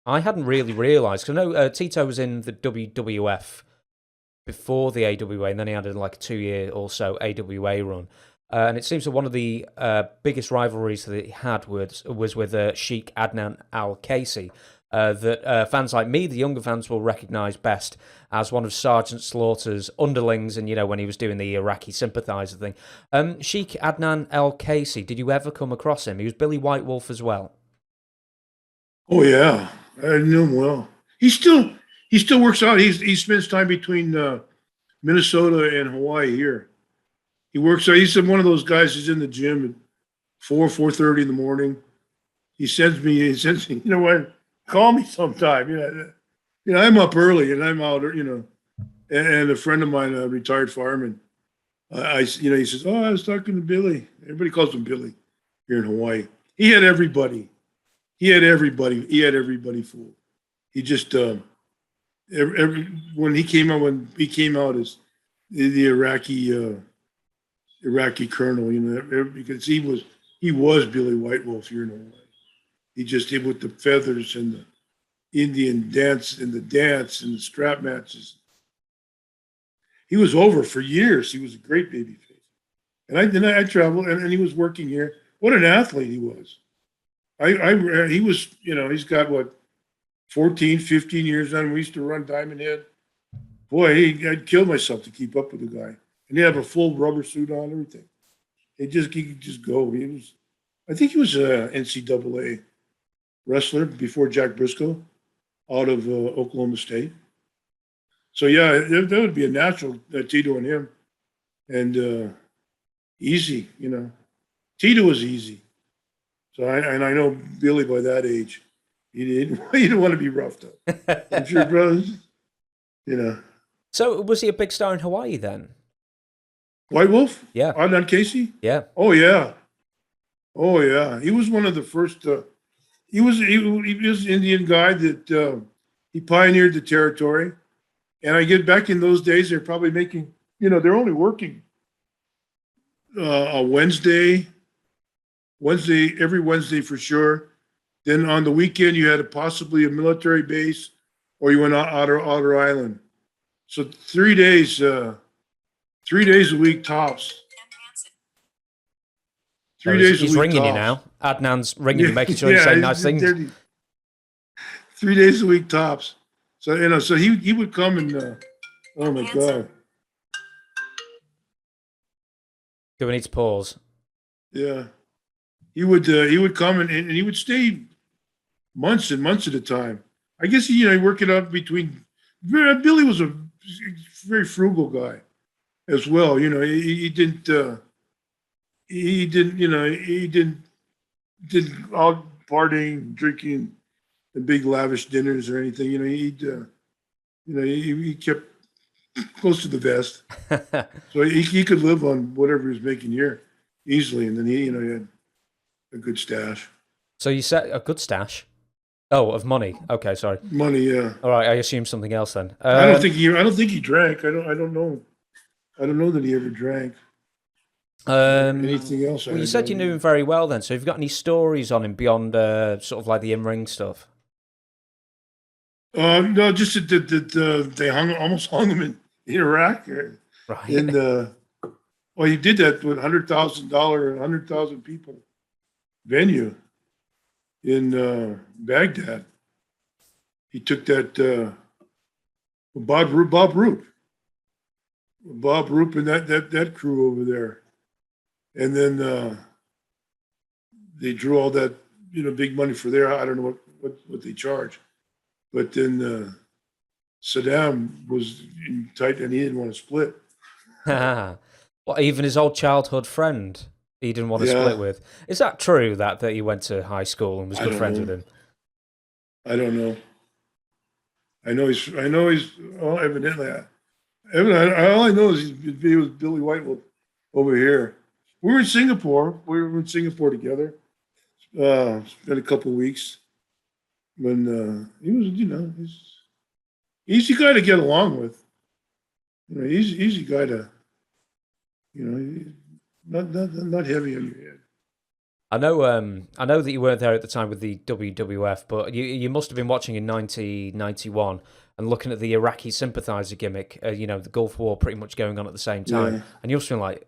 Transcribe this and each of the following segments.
I hadn't really realised, because I know Tito was in the WWF before the AWA, and then he had like a 2 year or so AWA run. And it seems that one of the biggest rivalries that he had was with Sheik Adnan Al Kaissie, that fans like me, the younger fans, will recognise best as one of Sergeant Slaughter's underlings, and when he was doing the Iraqi sympathiser thing. Sheik Adnan Al Kaissie, did you ever come across him? He was Billy White Wolf as well. Oh yeah, I knew him well. He still works out. He spends time between Minnesota and Hawaii here. He works out. He's one of those guys who's in the gym at 4:30 in the morning. He sends me. You know what? Call me sometime. I'm up early and I'm out. And a friend of mine, a retired fireman, he says, "Oh, I was talking to Billy." Everybody calls him Billy here in Hawaii. He had everybody. He had everybody fooled. He just when he came out as the Iraqi colonel, because he was Billy White Wolf here in Hawaii. He just did with the feathers and the Indian dance and the strap matches. He was over for years. He was a great baby face. And I traveled and he was working here. What an athlete he was. He was, he's got 14, 15 years on. We used to run Diamond Head. Boy, I'd kill myself to keep up with the guy. And he'd have a full rubber suit on, everything. He could just go. I think he was a NCAA wrestler before Jack Briscoe out of Oklahoma State. So yeah, that would be a natural, Tito and him. And easy, Tito was easy. So I know Billy by that age, he didn't want to be roughed up. I'm sure, brothers, So was he a big star in Hawaii then? White Wolf? Yeah. Adnan Kaissie? Yeah. Oh yeah. He was one of the first. He was an Indian guy that he pioneered the territory. And I get back in those days, they're probably making, they're only working a every Wednesday for sure. Then on the weekend, you had possibly a military base or you went out outer island. So 3 days, 3 days a week tops. 3 days a week. He's ringing tops. you now. Adnan's ringing you, making sure you say nice things. 3 days a week tops. So, so he would come and, oh my God. Do we need to pause? Yeah. He would come and he would stay months and months at a time. I guess he worked it out between. Billy was a very frugal guy, as well. He didn't out partying, drinking, and big lavish dinners or anything. He kept close to the vest, so he could live on whatever he was making here easily, and then he had a good stash. So you said a good stash? Oh, of money. Okay, sorry. Money, yeah. All right, I assume something else then. I don't think he drank. I don't know. I don't know that he ever drank. Anything else? Well, you said you knew him very well then. So have you got any stories on him beyond sort of like the in-ring stuff? No, just that they almost hung him in Iraq. Right. And he did that with $100,000, 100,000 people venue in Baghdad. He took that Bob Roop and that crew over there, and then they drew all that big money for there. I don't know what they charge, but then Saddam was tight and he didn't want to split. Well, even his old childhood friend he didn't want to split with. Is that true that he went to high school and was good friends with him? I don't know. I know he's. Well, evidently. All I know is he was Billy White Wolf over here. We were in Singapore. Together. Spent a couple of weeks. When he was, he's easy guy to get along with. Easy guy to, not heavy on your head. I know that you weren't there at the time with the WWF, but you must have been watching in 1991 and looking at the Iraqi sympathizer gimmick. The Gulf War pretty much going on at the same time, Yeah. and you must have been like,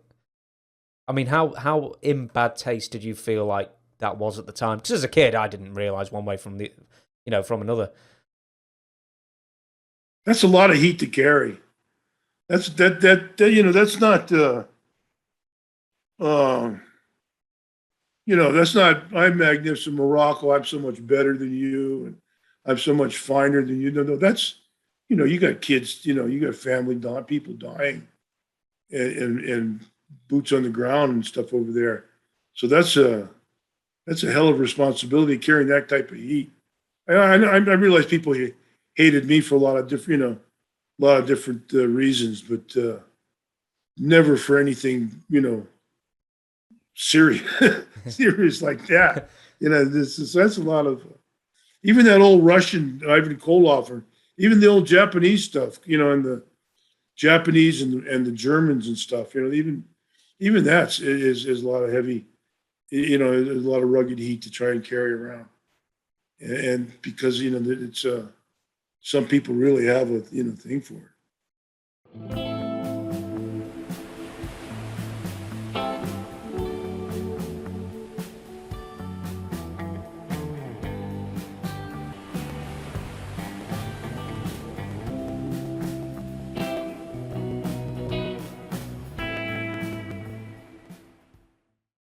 I mean, how in bad taste did you feel like that was at the time? Because as a kid, I didn't realize one way from from another. That's a lot of heat to carry. That's that's not um that's not, I'm magnificent Morocco, I'm so much better than you, and I'm so much finer than you. No, that's, you got kids, you got family dying, people dying, and boots on the ground and stuff over there. So that's a hell of a responsibility carrying that type of heat. I realize people hated me for a lot of different, reasons, but never for anything, serious, serious like that. That's a lot of, even that old Russian Ivan Koloff, or even the old Japanese stuff, and the Japanese and the Germans and stuff, even that's is a lot of heavy, there's a lot of rugged heat to try and carry around. And because, it's, some people really have a, thing for it.